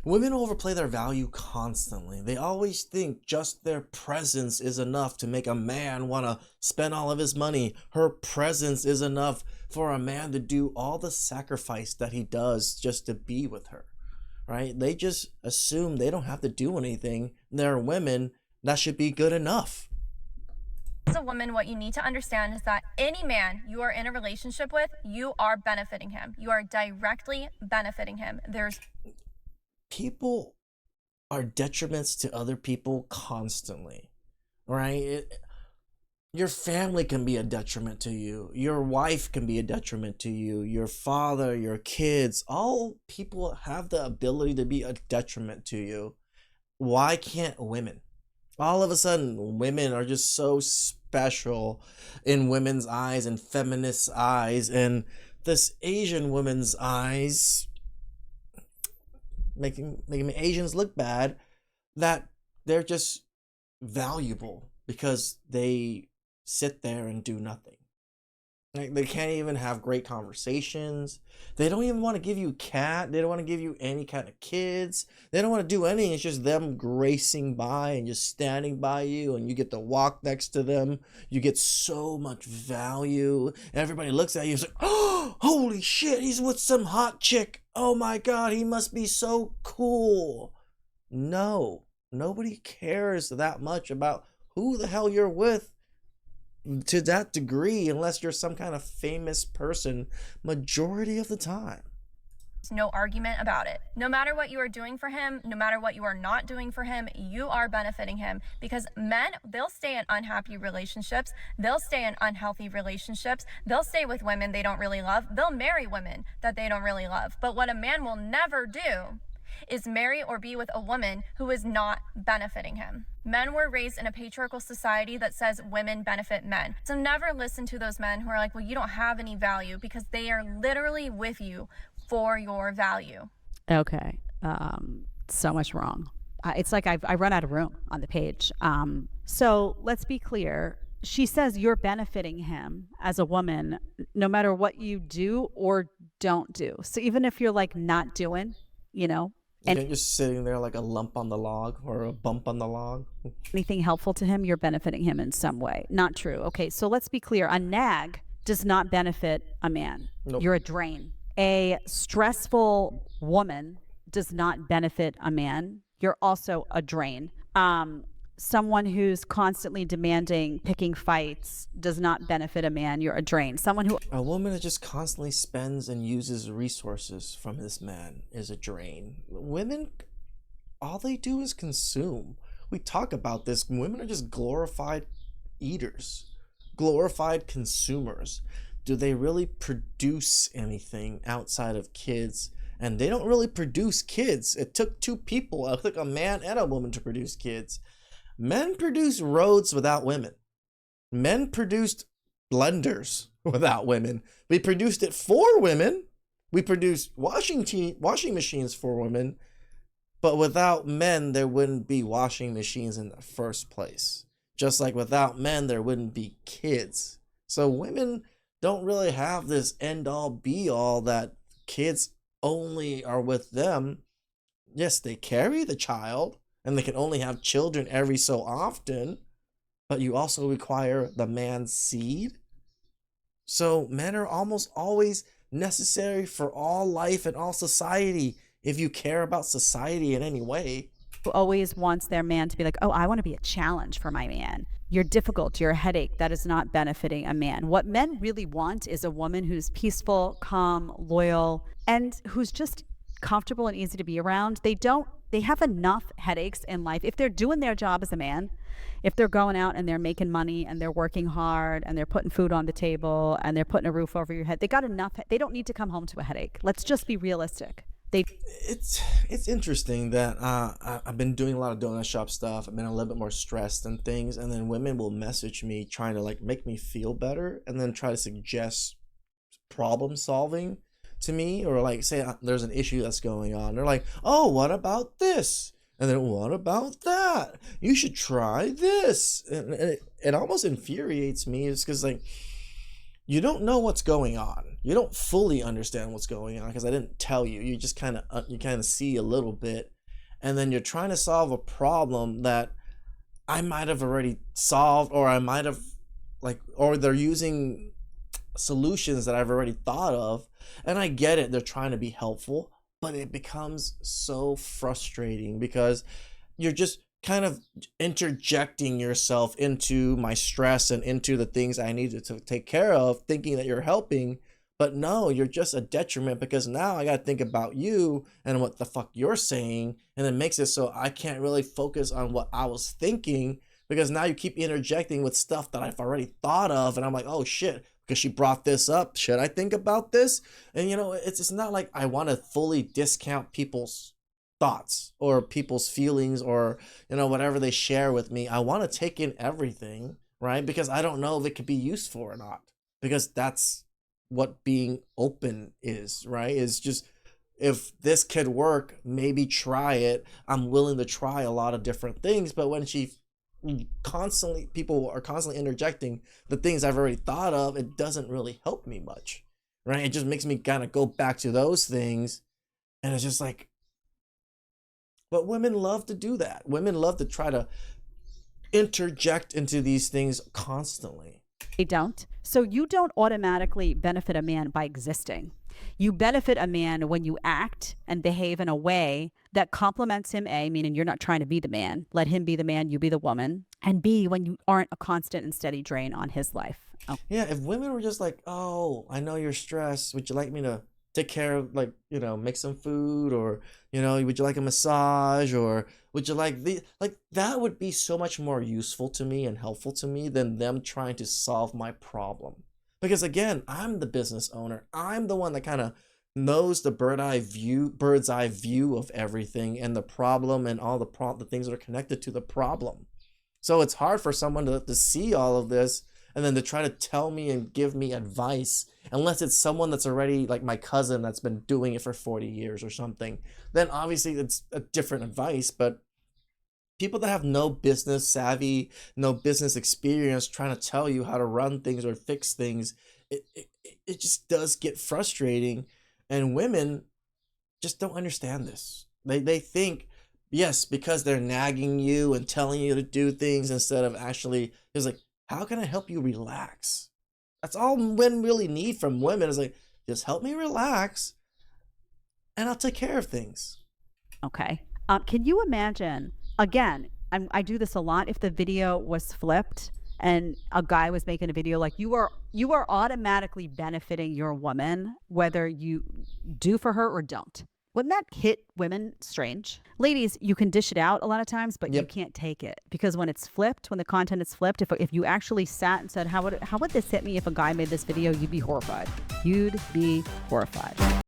Women overplay their value constantly. They always think just their presence is enough to make a man want to spend all of his money. Her presence is enough for a man to do all the sacrifice that he does just to be with her, right? They just assume they don't have to do anything. They're women, that should be good enough. As a woman, what you need to understand is that any man you are in a relationship with, you are benefiting him. You are directly benefiting him. People are detriments to other people constantly, right? Your family can be a detriment to you. Your wife can be a detriment to you. Your father, your kids, all people have the ability to be a detriment to you. Why can't women? All of a sudden, women are just so special in women's eyes and feminist eyes, and this Asian woman's eyes, making Asians look bad, that they're just valuable because they sit there and do nothing. Like, they can't even have great conversations. They don't even want to give you cat. They don't want to give you any kind of kids. They don't want to do anything. It's just them gracing by and just standing by you, and you get to walk next to them. You get so much value. Everybody looks at you and is like, oh, holy shit, he's with some hot chick. Oh my God, he must be so cool. No, nobody cares that much about who the hell you're with to that degree, unless you're some kind of famous person, majority of the time. There's no argument about it. No matter what you are doing for him, no matter what you are not doing for him, you are benefiting him. Because men, they'll stay in unhappy relationships. They'll stay in unhealthy relationships. They'll stay with women they don't really love. They'll marry women that they don't really love. But what a man will never do is marry or be with a woman who is not benefiting him. Men were raised in a patriarchal society that says women benefit men. So never listen to those men who are like, well, you don't have any value, because they are literally with you for your value. Okay. So much wrong. It's like I run out of room on the page. So let's be clear. She says you're benefiting him as a woman, no matter what you do or don't do. So even if you're like not doing, And you're just sitting there like a lump on the log or a bump on the log. anything helpful to him, you're benefiting him in some way. Not true. Okay, so let's be clear. A nag does not benefit a man. Nope. You're a drain. A stressful woman does not benefit a man. You're also a drain. Someone who's constantly demanding, picking fights does not benefit a man. You're a drain. Someone who A woman that just constantly spends and uses resources from this man is a drain. Women, all they do is consume. We talk about this. Women are just glorified eaters, glorified consumers. Do they really produce anything outside of kids? And they don't really produce kids. It took two people. It took a man and a woman to produce kids. Men produce roads without women. Men produced blenders without women. We produced it for women. We produced washing machines for women. But without men, there wouldn't be washing machines in the first place. Just like without men, there wouldn't be kids. So women don't really have this end-all be-all that kids only are with them. Yes, they carry the child, and they can only have children every so often, but you also require the man's seed. So men are almost always necessary for all life and all society, if you care about society in any way. always wants their man to be like, oh, I want to be a challenge for my man. You're difficult, you're a headache. That is not benefiting a man. What men really want is a woman who's peaceful, calm, loyal, and who's just comfortable and easy to be around. They have enough headaches in life. If they're doing their job as a man, if they're going out and they're making money and they're working hard and they're putting food on the table and they're putting a roof over your head, they got enough. They don't need to come home to a headache. Let's just be realistic. It's interesting that I've been doing a lot of donut shop stuff. I've been a little bit more stressed and things, and then women will message me trying to like make me feel better, and then try to suggest problem solving to me, or like say there's an issue that's going on. They're like, oh, what about this? And then what about that? You should try this. And it almost infuriates me. It's because like, you don't know what's going on. You don't fully understand what's going on because I didn't tell you. You just kind of see a little bit, and then you're trying to solve a problem that I might have already solved, or I might have or they're using solutions that I've already thought of. And I get it, they're trying to be helpful, but it becomes so frustrating because you're just kind of interjecting yourself into my stress and into the things I need to take care of, thinking that you're helping. But no, you're just a detriment, because now I got to think about you and what the fuck you're saying. And it makes it so I can't really focus on what I was thinking, because now you keep interjecting with stuff that I've already thought of. And I'm like, oh shit, because she brought this up, should I think about this? And it's not like I want to fully discount people's thoughts or people's feelings, or whatever they share with me. I want to take in everything, right? Because I don't know if it could be useful or not, because that's what being open is, right? Is just, if this could work, maybe try it. I'm willing to try a lot of different things. But when people are constantly interjecting the things I've already thought of, it doesn't really help me much, right? It just makes me kind of go back to those things. And it's just like, but women love to do that. Women love to try to interject into these things constantly. They don't. So you don't automatically benefit a man by existing. You benefit a man when you act and behave in a way that complements him, A, meaning you're not trying to be the man. Let him be the man, you be the woman. And B, when you aren't a constant and steady drain on his life. Oh. Yeah, if women were just like, oh, I know you're stressed. Would you like me to take care of, make some food, or, would you like a massage, or would you like that would be so much more useful to me and helpful to me than them trying to solve my problem. Because again, I'm the business owner. I'm the one that kind of knows the bird's eye view of everything and the problem and all the things that are connected to the problem. So it's hard for someone to see all of this and then to try to tell me and give me advice, unless it's someone that's already like my cousin that's been doing it for 40 years or something. Then obviously it's a different advice. But people that have no business savvy, no business experience trying to tell you how to run things or fix things, it just does get frustrating. And women just don't understand this. They think, yes, because they're nagging you and telling you to do things instead of actually, it's like, how can I help you relax? That's all men really need from women, is like, just help me relax and I'll take care of things. Okay. Can you imagine, again, I do this a lot, if the video was flipped and a guy was making a video, like you are automatically benefiting your woman, whether you do for her or don't. Wouldn't that hit women strange? Ladies, you can dish it out a lot of times, but you can't take it, because when it's flipped, when the content is flipped, if you actually sat and said, how would this hit me if a guy made this video, you'd be horrified. You'd be horrified.